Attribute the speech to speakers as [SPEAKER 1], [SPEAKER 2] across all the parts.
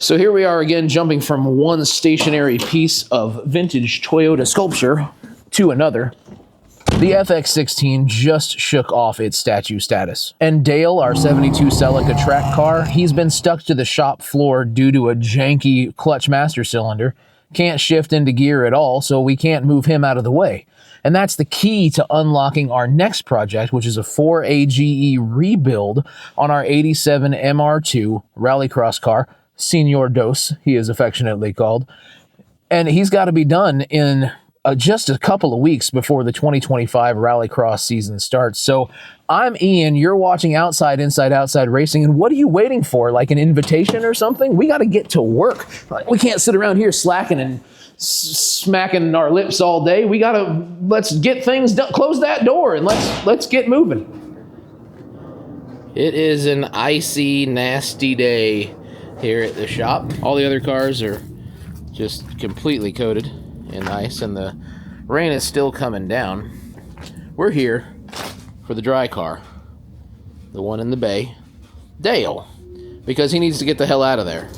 [SPEAKER 1] So here we are again, jumping from one stationary piece of vintage Toyota sculpture to another. The FX16 just shook off its statue status. And Dale, our 72 Celica track car, he's been stuck to the shop floor due to a janky clutch master cylinder. Can't shift into gear at all, so we can't move him out of the way. And that's the key to unlocking our next project, which is a 4AGE rebuild on our 87 MR2 Rallycross car, Señor Dos, he is affectionately called. And he's got to be done in just a couple of weeks before the 2025 Rallycross season starts. So I'm Ian, you're watching Outside, Inside, Outside Racing, and what are you waiting for? Like an invitation or something? We got to get to work. We can't sit around here slacking and smacking our lips all day. We got to, let's get things done. Close that door and let's get moving. It is an icy, nasty day here at the shop. All the other cars are just completely coated in ice, and the rain is still coming down. We're here for the dry car, the one in the bay, Dale, because he needs to get the hell out of there.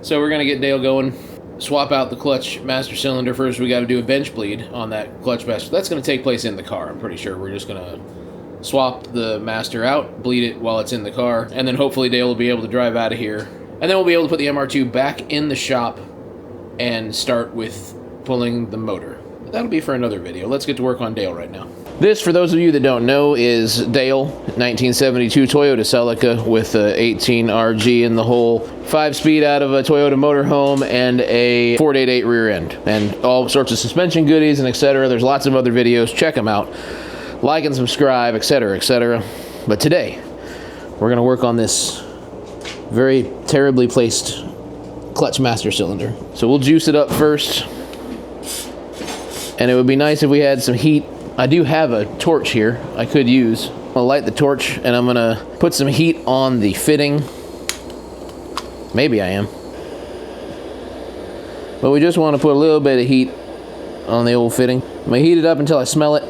[SPEAKER 1] So we're gonna get Dale going, swap out the clutch master cylinder. First we got to do a bench bleed on that clutch master. That's gonna take place in the car, I'm pretty sure. We're just gonna swap the master out, bleed it while it's in the car, and then hopefully Dale will be able to drive out of here. And then we'll be able to put the MR2 back in the shop and start with pulling the motor. That'll be for another video. Let's get to work on Dale right now. This, for those of you that don't know, is Dale, 1972 Toyota Celica with a 18 RG in the hole, 5-speed out of a Toyota motorhome, and a 488 rear end, and all sorts of suspension goodies and etc. There's lots of other videos. Check them out. Like and subscribe, etc., etc. But today, we're going to work on this very terribly placed clutch master cylinder. So we'll juice it up first. And it would be nice if we had some heat. I do have a torch here I could use. I'll light the torch and I'm gonna put some heat on the fitting. Maybe I am. But we just want to put a little bit of heat on the old fitting. I'm gonna heat it up until I smell it.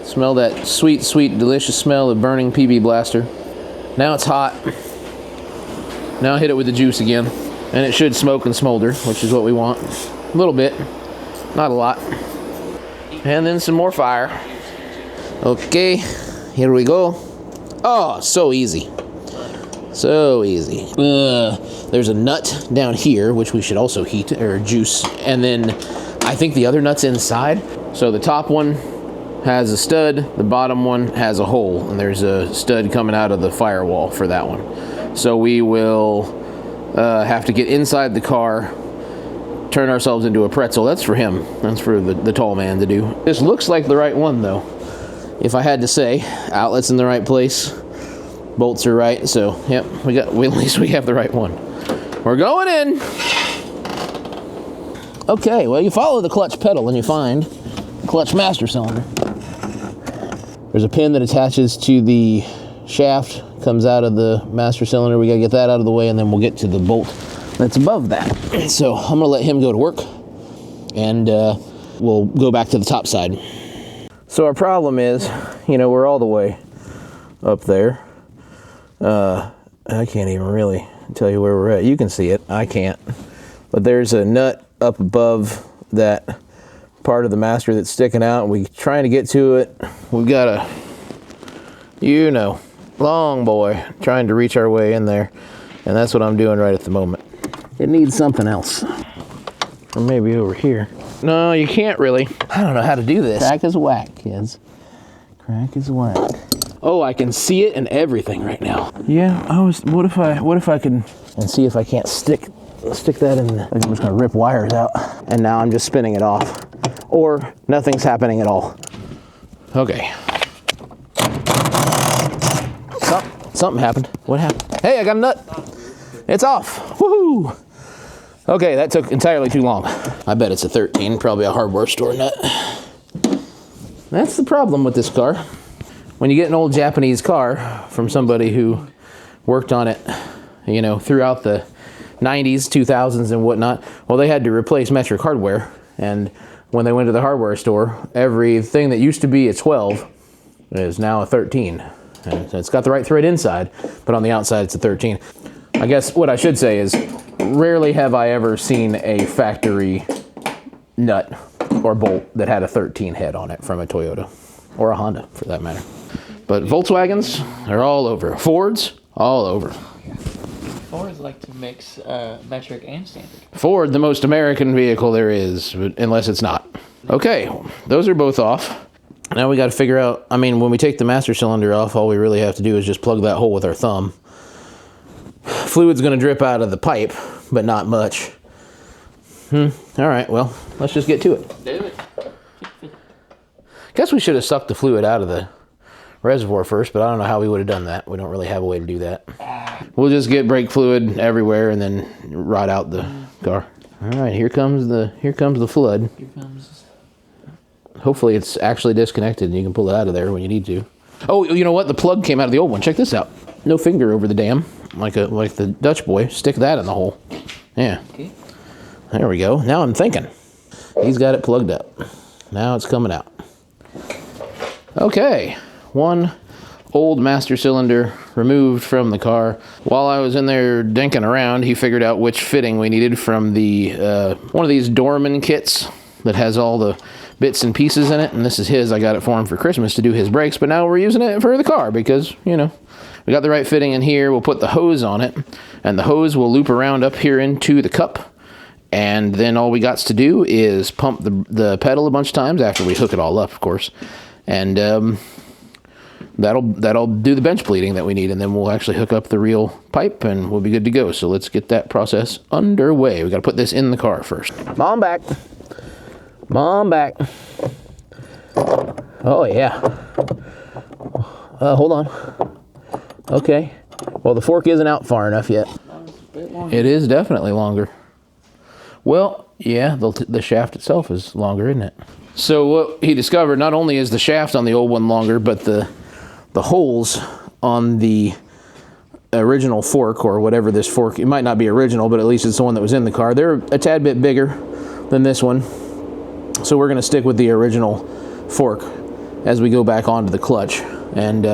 [SPEAKER 1] Smell that sweet, sweet, delicious smell of burning PB blaster. Now it's hot. Now I'll hit it with the juice again. And it should smoke and smolder, which is what we want. A little bit, not a lot. And then some more fire. Okay, here we go. Oh, so easy. So easy. There's a nut down here, which we should also heat, or juice. And then I think the other nut's inside. So the top one has a stud, the bottom one has a hole, and there's a stud coming out of the firewall for that one. So we will have to get inside the car, turn ourselves into a pretzel. That's for him. That's for the tall man to do. This looks like the right one, though. If I had to say, outlet's in the right place, bolts are right. So, yep, at least we have the right one. We're going in. Okay, well, you follow the clutch pedal and you find the clutch master cylinder. There's a pin that attaches to the shaft, comes out of the master cylinder. We gotta get that out of the way, and then we'll get to the bolt that's above that. So I'm gonna let him go to work, and we'll go back to the top side. So our problem is, you know, we're all the way up there. I can't even really tell you where we're at. You can see it, I can't. But there's a nut up above that part of the master that's sticking out, and we're trying to get to it. We've got a, you know, long boy trying to reach our way in there, and that's what I'm doing right at the moment. It needs something else, or maybe over here. No, you can't really. I don't know how to do this. Crack is whack, kids. Crack is whack. Oh, I can see it and everything right now. Yeah, what if I can, and see if I can't stick that in the, I'm just gonna rip wires out, and now I'm just spinning it off, or nothing's happening at all. Okay. Something happened. What happened? Hey, I got a nut. It's off. Woohoo! Okay, that took entirely too long. I bet it's a 13, probably a hardware store nut. That's the problem with this car. When you get an old Japanese car from somebody who worked on it, you know, throughout the 90s, 2000s, and whatnot, well, they had to replace metric hardware. And when they went to the hardware store, everything that used to be a 12 is now a 13. And it's got the right thread inside, but on the outside it's a 13. I guess what I should say is rarely have I ever seen a factory nut or bolt that had a 13 head on it from a Toyota or a Honda for that matter. But Volkswagens are all over. Fords, all over.
[SPEAKER 2] Fords like to mix metric and standard.
[SPEAKER 1] Ford, the most American vehicle there is, unless it's not. Okay, those are both off. Now we got to figure out, I mean, when we take the master cylinder off, all we really have to do is just plug that hole with our thumb. Fluid's going to drip out of the pipe, but not much. All right, well, let's just get to it.
[SPEAKER 2] Do it.
[SPEAKER 1] Guess we should have sucked the fluid out of the reservoir first, but I don't know how we would have done that. We don't really have a way to do that. We'll just get brake fluid everywhere and then rot out the car. All right, here comes the flood.
[SPEAKER 2] Here comes.
[SPEAKER 1] Hopefully it's actually disconnected and you can pull it out of there when you need to. Oh, you know what? The plug came out of the old one. Check this out. No finger over the dam, like the Dutch boy. Stick that in the hole. Yeah.
[SPEAKER 2] Okay.
[SPEAKER 1] There we go. Now I'm thinking. He's got it plugged up. Now it's coming out. Okay. One old master cylinder removed from the car. While I was in there dinking around, he figured out which fitting we needed from the one of these Dorman kits that has all the bits and pieces in it. And this is his. I got it for him for Christmas to do his brakes, but now we're using it for the car because, you know, we got the right fitting in here. We'll put the hose on it, and the hose will loop around up here into the cup. And then all we got to do is pump the pedal a bunch of times after we hook it all up, of course. And that'll do the bench bleeding that we need, and then we'll actually hook up the real pipe and we'll be good to go. So let's get that process underway. We got to put this in the car first. Mom back. Mom back. Oh yeah. Hold on. Okay. Well, the fork isn't out far enough yet. It is definitely longer. Well, yeah, the shaft itself is longer, isn't it? So what he discovered, not only is the shaft on the old one longer, but the holes on the original fork, or whatever this fork, it might not be original, but at least it's the one that was in the car, they're a tad bit bigger than this one. So we're going to stick with the original fork as we go back onto the clutch. And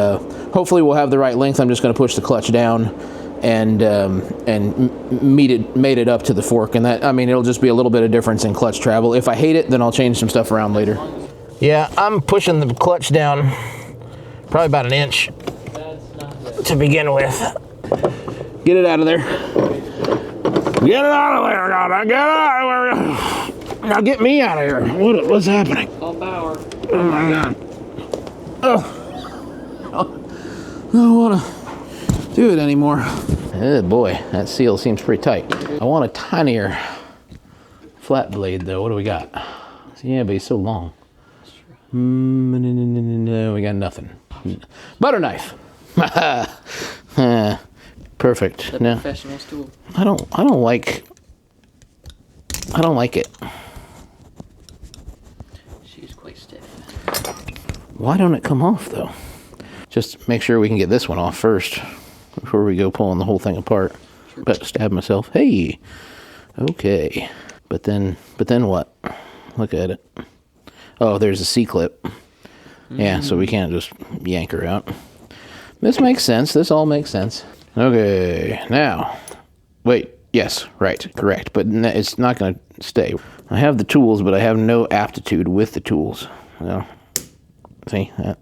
[SPEAKER 1] hopefully we'll have the right length. I'm just going to push the clutch down and mate it up to the fork. And that, I mean, it'll just be a little bit of difference in clutch travel. If I hate it, then I'll change some stuff around later. Yeah, I'm pushing the clutch down probably about an inch to begin with. Get it out of there. Get it out of there, God. Get out of there. Now get me out of here. What's happening?
[SPEAKER 2] All power.
[SPEAKER 1] Oh my God. Oh. I don't want to do it anymore. Oh boy, that seal seems pretty tight. I want a tinier flat blade though. What do we got? Yeah, but he's so long. No, we got nothing. Butter knife. Perfect. No,
[SPEAKER 2] professional tool.
[SPEAKER 1] I don't like it.
[SPEAKER 2] She's quite stiff.
[SPEAKER 1] Why don't it come off though? Just make sure we can get this one off first before we go pulling the whole thing apart.
[SPEAKER 2] Sure.
[SPEAKER 1] But stab myself. Hey. Okay. But then what? Look at it. Oh, there's a C-clip. Yeah, so we can't just yank her out. This makes sense. This all makes sense. Okay, now. Wait, yes, right, correct. But it's not going to stay. I have the tools, but I have no aptitude with the tools. So, see that?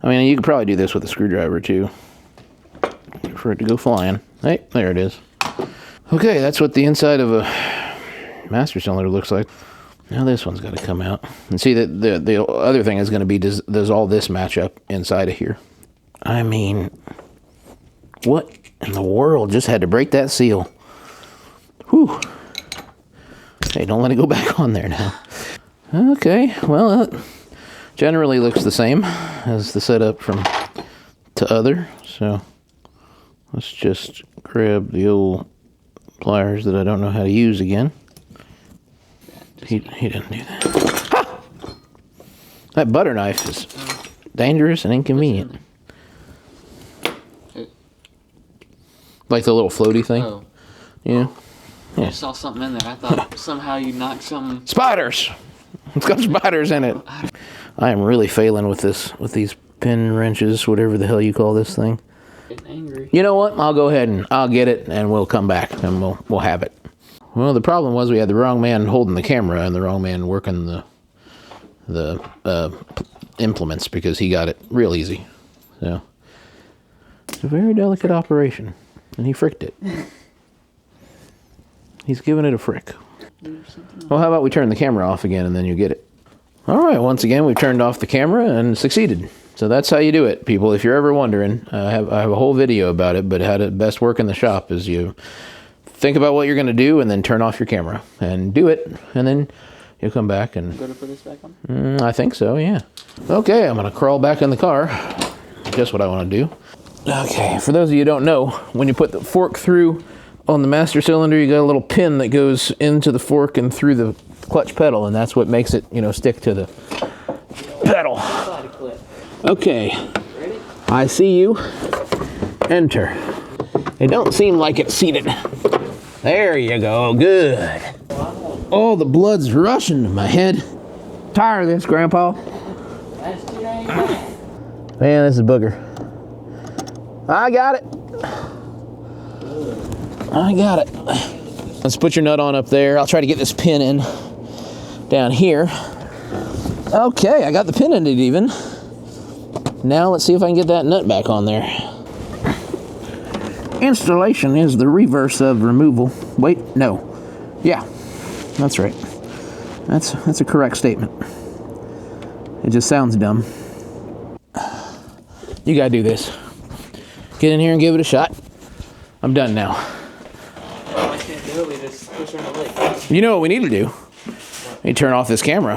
[SPEAKER 1] I mean, you could probably do this with a screwdriver, too. For it to go flying. Hey, there it is. Okay, that's what the inside of a master cylinder looks like. Now this one's got to come out. And see, that the other thing is going to be, does all this match up inside of here? I mean, what in the world just had to break that seal? Whew. Hey, don't let it go back on there now. Okay, well, it generally looks the same as the setup from to other. So let's just grab the old pliers that I don't know how to use again. He didn't do that. Ha! That butter knife is dangerous and inconvenient. Like the little floaty thing?
[SPEAKER 2] Oh.
[SPEAKER 1] Yeah.
[SPEAKER 2] I saw something in there. I thought somehow you knocked some...
[SPEAKER 1] Spiders! It's got spiders in it. I am really failing with these pin wrenches, whatever the hell you call this thing.
[SPEAKER 2] Getting angry.
[SPEAKER 1] You know what? I'll go ahead and I'll get it, and we'll come back and we'll have it. Well, the problem was we had the wrong man holding the camera and the wrong man working the implements, because he got it real easy. So it's a very delicate operation, and he fricked it. He's giving it a frick. Well, how about we turn the camera off again, and then you get it. All right, once again, we've turned off the camera and succeeded. So that's how you do it, people. If you're ever wondering, I have a whole video about it, but how to best work in the shop is you think about what you're going to do and then turn off your camera and do it, and then you'll come back and...
[SPEAKER 2] Going to put this back on?
[SPEAKER 1] I think so, yeah. Okay, I'm going to crawl back in the car. Just what I want to do. Okay, for those of you who don't know, when you put the fork through on the master cylinder, you got a little pin that goes into the fork and through the clutch pedal, and that's what makes it, you know, stick to the pedal. Okay,
[SPEAKER 2] ready?
[SPEAKER 1] I see you. Enter. It don't seem like it's seated. There you go, good. Oh, the blood's rushing to my head. Tired of this, Grandpa.
[SPEAKER 2] That's too dang bad.
[SPEAKER 1] Man, this is a booger. I got it. I got it. Let's put your nut on up there. I'll try to get this pin in down here. Okay, I got the pin in it even. Now let's see if I can get that nut back on there. Installation is the reverse of removal. Wait, no. Yeah, that's right. That's a correct statement. It just sounds dumb. You gotta do this. Get in here and give it a shot. I'm done now.
[SPEAKER 2] Oh, I can't do it. We just push her in the lake.
[SPEAKER 1] You know what we need to do? We turn off this camera.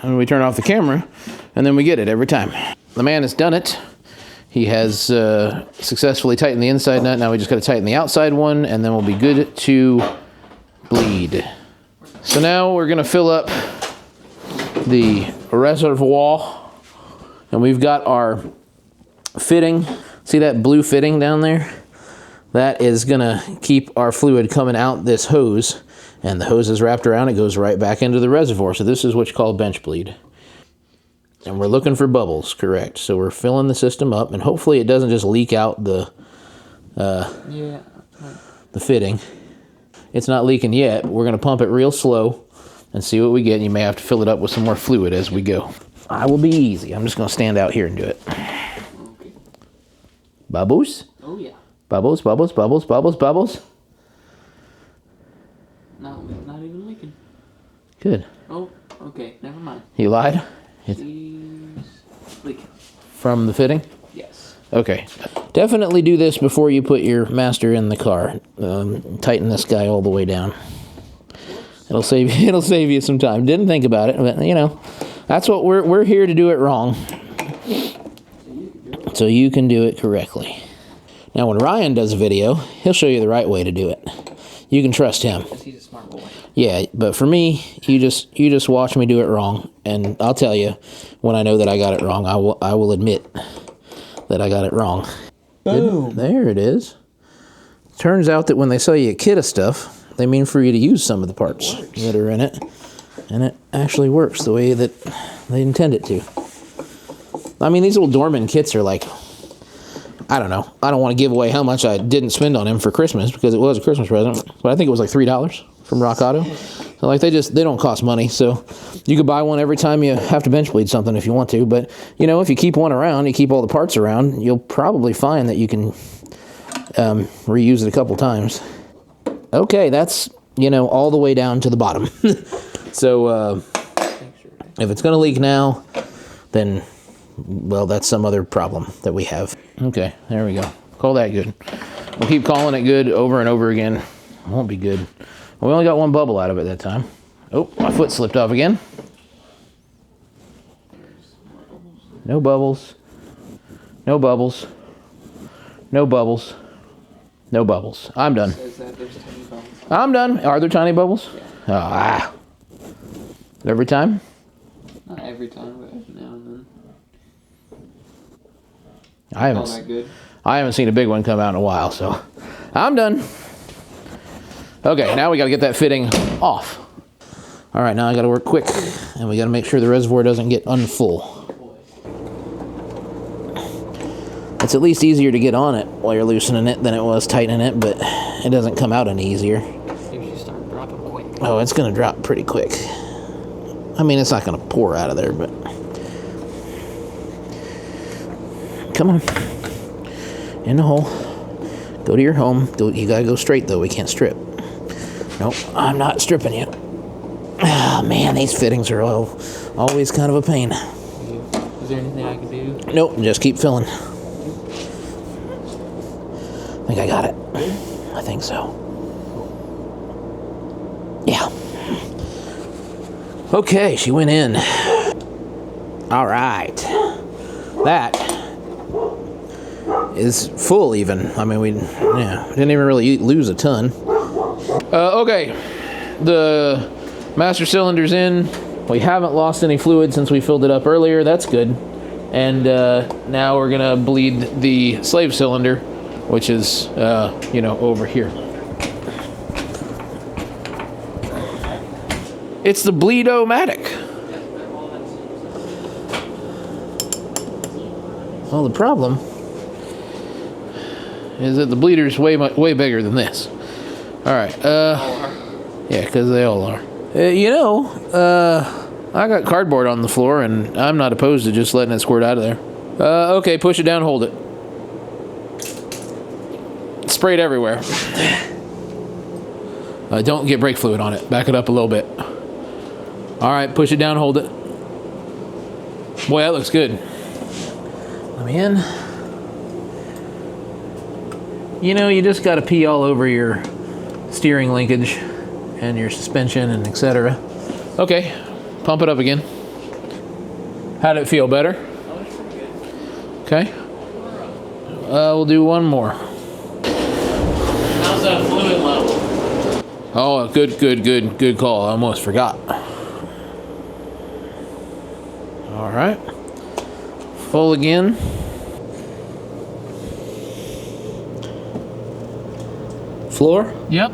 [SPEAKER 1] And we turn off the camera, and then we get it every time. The man has done it. He has successfully tightened the inside nut. Now we just got to tighten the outside one, and then we'll be good to bleed. So now we're going to fill up the reservoir, and we've got our fitting. See that blue fitting down there? That is going to keep our fluid coming out this hose, and the hose is wrapped around. It goes right back into the reservoir. So this is what you call bench bleed. And we're looking for bubbles, correct. So we're filling the system up, and hopefully it doesn't just leak out the fitting. It's not leaking yet. We're going to pump it real slow and see what we get. And you may have to fill it up with some more fluid as we go. I will be easy. I'm just going to stand out here and do it.
[SPEAKER 2] Okay.
[SPEAKER 1] Bubbles?
[SPEAKER 2] Oh, yeah.
[SPEAKER 1] Bubbles, bubbles, bubbles, bubbles, bubbles.
[SPEAKER 2] No, not even leaking.
[SPEAKER 1] Good.
[SPEAKER 2] Oh, okay. Never mind.
[SPEAKER 1] You lied?
[SPEAKER 2] She's leaking.
[SPEAKER 1] From the fitting?
[SPEAKER 2] Yes.
[SPEAKER 1] Okay. Definitely do this before you put your master in the car. Tighten this guy all the way down. It'll save you some time. Didn't think about it, but you know, that's what we're here to do it wrong. So you can do it correctly. Now when Ryan does a video, he'll show you the right way to do it. You can trust him.
[SPEAKER 2] Because he's a smart boy.
[SPEAKER 1] Yeah, but for me, you just watch me do it wrong, and I'll tell you when I know that I got it wrong. I will admit that I got it wrong.
[SPEAKER 2] Boom.
[SPEAKER 1] There it is. Turns out that when they sell you a kit of stuff, they mean for you to use some of the parts that are in it, and it actually works the way that they intend it to. I mean, these little Dorman kits are like, I don't know. I don't want to give away how much I didn't spend on him for Christmas, because it was a Christmas present, but I think it was like $3 from Rock Auto. So like they don't cost money. So you could buy one every time you have to bench bleed something if you want to. But you know, if you keep one around, you keep all the parts around, you'll probably find that you can reuse it a couple times. Okay, that's, you know, all the way down to the bottom. So if it's going to leak now, then, well, that's some other problem that we have. Okay, there we go. Call that good. We'll keep calling it good over and over again. It won't be good. We only got one bubble out of it that time. Oh, my foot slipped off again. No bubbles. No bubbles. No bubbles. No bubbles. I'm done. I'm done. Are there tiny bubbles?
[SPEAKER 2] Yeah.
[SPEAKER 1] Ah. Every time?
[SPEAKER 2] Not every time, but every now and then.
[SPEAKER 1] I haven't seen a big one come out in a while, so I'm done. Okay, now we got to get that fitting off. All right, now I got to work quick, and we got to make sure the reservoir doesn't get unfull. It's at least easier to get on it while you're loosening it than it was tightening it, but it doesn't come out any easier.
[SPEAKER 2] Maybe you start dropping quick.
[SPEAKER 1] Oh, it's going to drop pretty quick. I mean, it's not going to pour out of there, but... Come on. In the hole. Go to your home. You got to go straight, though. We can't strip. Nope, I'm not stripping you. Oh, man, these fittings are always kind of a pain.
[SPEAKER 2] Is there anything I can do?
[SPEAKER 1] Nope, just keep filling. I think I got it. I think so. Yeah. Okay, she went in. All right. That is full even. I mean, we didn't even really lose a ton. Okay, the master cylinder's in. We haven't lost any fluid since we filled it up earlier. That's good. And now we're gonna bleed the slave cylinder, which is, over here. It's the Bleed-O-Matic. Well, the problem is that the bleeder's way bigger than this. All right. Yeah, because they all are. I got cardboard on the floor, and I'm not opposed to just letting it squirt out of there. Okay, push it down, hold it. Spray it everywhere. Don't get brake fluid on it. Back it up a little bit. All right, push it down, hold it. Boy, that looks good. Let me in. You just got to pee all over your steering linkage and your suspension and etc. Okay, pump it up again. How'd it feel? Better? Okay. We'll do one more.
[SPEAKER 2] How's that fluid level?
[SPEAKER 1] Oh, good call. I almost forgot. All right. Full again. Floor?
[SPEAKER 2] Yep.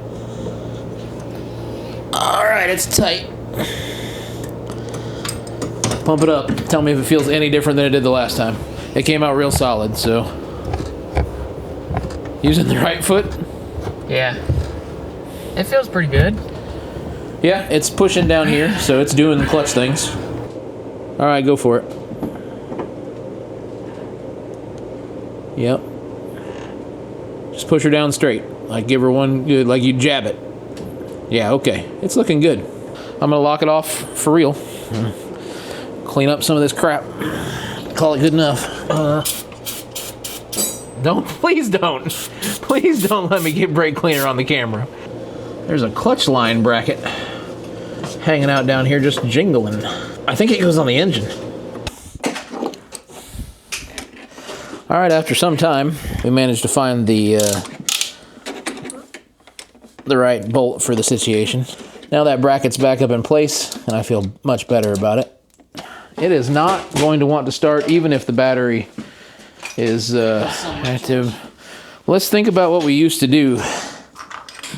[SPEAKER 1] All right, it's tight. Pump it up. Tell me if it feels any different than it did the last time. It came out real solid, so. Using the right foot?
[SPEAKER 2] Yeah. It feels pretty good.
[SPEAKER 1] Yeah, it's pushing down here, so it's doing the clutch things. All right, go for it. Yep. Just push her down straight. Like give her one good, like you jab it. Yeah, okay. It's looking good. I'm gonna lock it off for real. Clean up some of this crap. Call it good enough. Please don't let me get brake cleaner on the camera. There's a clutch line bracket hanging out down here just jingling. I think it goes on the engine. All right, after some time, we managed to find the right bolt for the situation. Now that bracket's back up in place, and I feel much better about it. It is not going to want to start, even if the battery is active. Let's think about what we used to do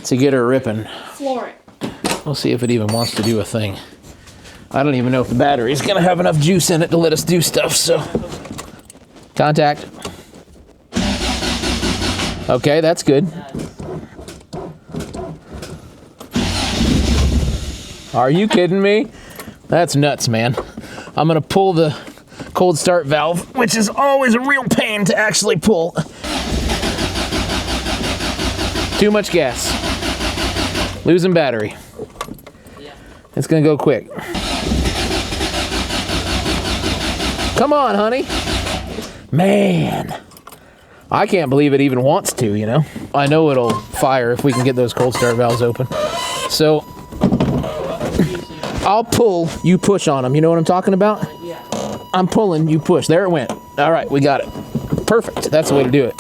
[SPEAKER 1] to get her ripping.
[SPEAKER 3] Floor it.
[SPEAKER 1] We'll see if it even wants to do a thing. I don't even know if the battery's gonna have enough juice in it to let us do stuff, so. Contact. Okay, that's good. Are you kidding me? That's nuts, man. I'm gonna pull the cold start valve, which is always a real pain to actually pull. Too much gas. Losing battery. It's gonna go quick. Come on, honey. Man. I can't believe it even wants to, you know? I know it'll fire if we can get those cold start valves open. So, I'll pull, you push on them. You know what I'm talking about?
[SPEAKER 2] Yeah.
[SPEAKER 1] I'm pulling, you push. There it went. All right, we got it. Perfect. That's the way to do it.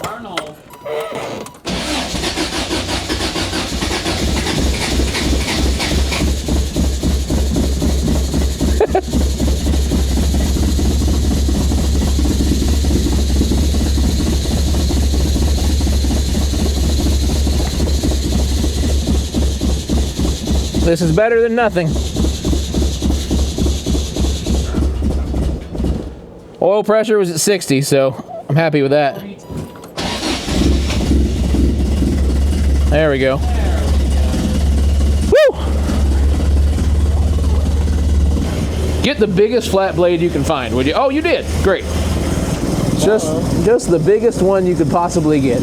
[SPEAKER 1] This is better than nothing. Oil pressure was at 60, so I'm happy with that. There we go. Woo! Get the biggest flat blade you can find, would you? Oh, you did. Great. Just the biggest one you could possibly get.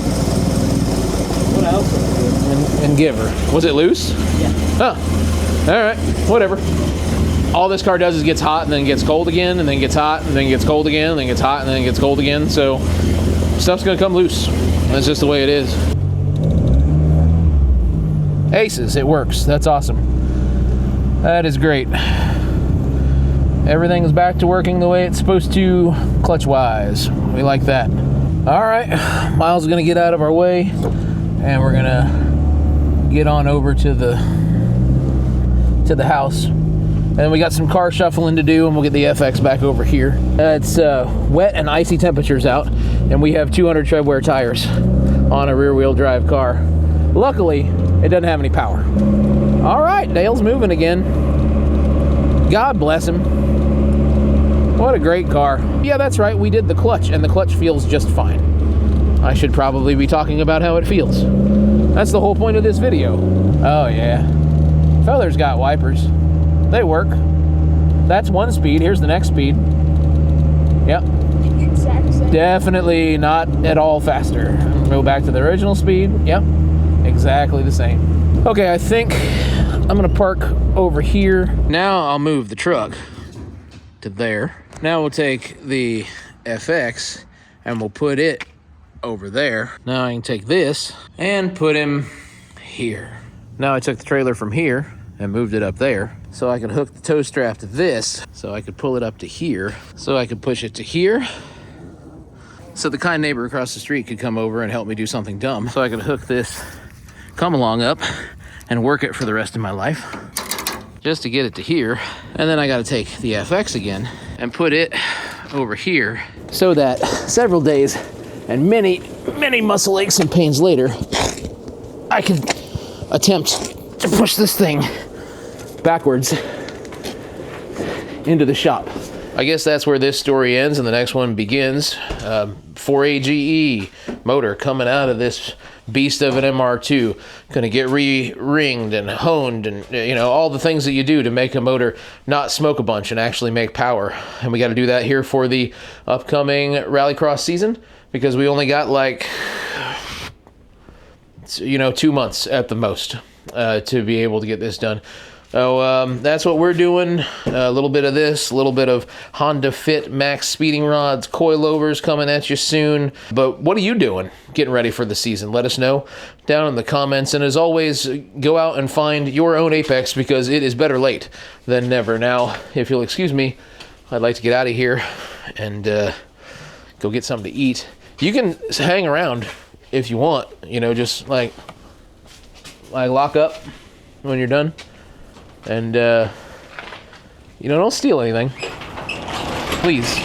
[SPEAKER 2] What else?
[SPEAKER 1] And give her. Was it loose?
[SPEAKER 2] Yeah.
[SPEAKER 1] Huh. All right. Whatever. All this car does is gets hot and then gets cold again, and then gets hot and then gets cold again, and then gets hot and then gets cold again. So stuff's gonna come loose. That's just the way it is. Aces, it works. That's awesome. That is great. Everything's back to working the way it's supposed to, clutch-wise. We like that. All right, Miles is gonna get out of our way, and we're gonna get on over to the house. And we got some car shuffling to do, and we'll get the FX back over here. It's wet and icy temperatures out, and we have 200 tread wear tires on a rear-wheel drive car. Luckily, it doesn't have any power. All right, Dale's moving again. God bless him. What a great car. Yeah, that's right, we did the clutch, and the clutch feels just fine. I should probably be talking about how it feels. That's the whole point of this video. Oh yeah. Feather's got wipers. They work. That's one speed. Here's the next speed. Yep. Definitely not at all faster. Go back to the original speed. Yep. Exactly the same. Okay, I think I'm gonna park over here. Now I'll move the truck to there. Now we'll take the FX and we'll put it over there. Now I can take this and put him here. Now I took the trailer from here and moved it up there so I could hook the tow strap to this, so I could pull it up to here, so I could push it to here, so the kind neighbor across the street could come over and help me do something dumb, so I could hook this come along up and work it for the rest of my life just to get it to here. And then I got to take the FX again and put it over here so that several days and many muscle aches and pains later, I can attempt to push this thing backwards into the shop. I guess that's where this story ends and the next one begins. 4AGE motor coming out of this beast of an MR2. Gonna get re-ringed and honed and, you know, all the things that you do to make a motor not smoke a bunch and actually make power. And we got to do that here for the upcoming Rallycross season, because we only got like, you know, 2 months at the most to be able to get this done. So that's what we're doing. A little bit of this, a little bit of Honda Fit Max speeding rods, coilovers coming at you soon. But what are you doing getting ready for the season? Let us know down in the comments. And as always, go out and find your own Apex, because it is better late than never. Now, if you'll excuse me, I'd like to get out of here and go get something to eat. You can hang around if you want, you know, just like lock up when you're done. And, you know, don't steal anything. Please.